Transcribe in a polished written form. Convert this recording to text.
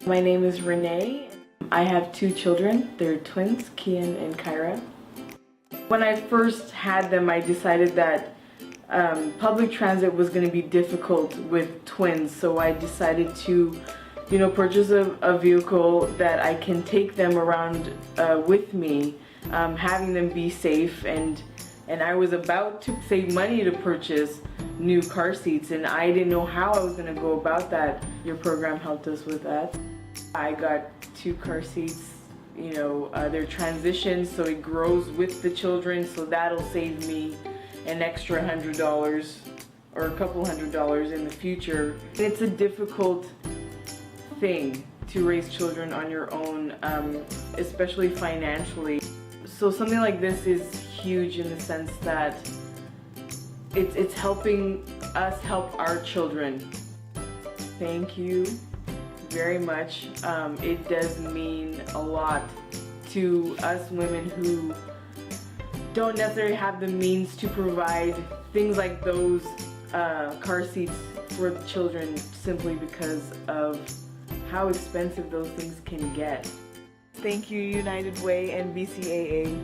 My name is Renee. I have 2 children. They're twins, Kian and Kyra. When I first had them, I decided that public transit was going to be difficult with twins, so I decided to, purchase a vehicle that I can take them around with me, having them be safe, and I was about to save money to purchase new car seats, and I didn't know how I was going to go about that. Your program helped us with that. I got 2 car seats. They're transitions, so it grows with the children, so that'll save me an extra $100 or a couple $100 in the future. It's a difficult thing to raise children on your own, especially financially. So something like this is huge in the sense that it's helping us help our children. Thank you very much. It does mean a lot to us women who don't necessarily have the means to provide things like those car seats for the children, simply because of how expensive those things can get. Thank you, United Way and BCAA.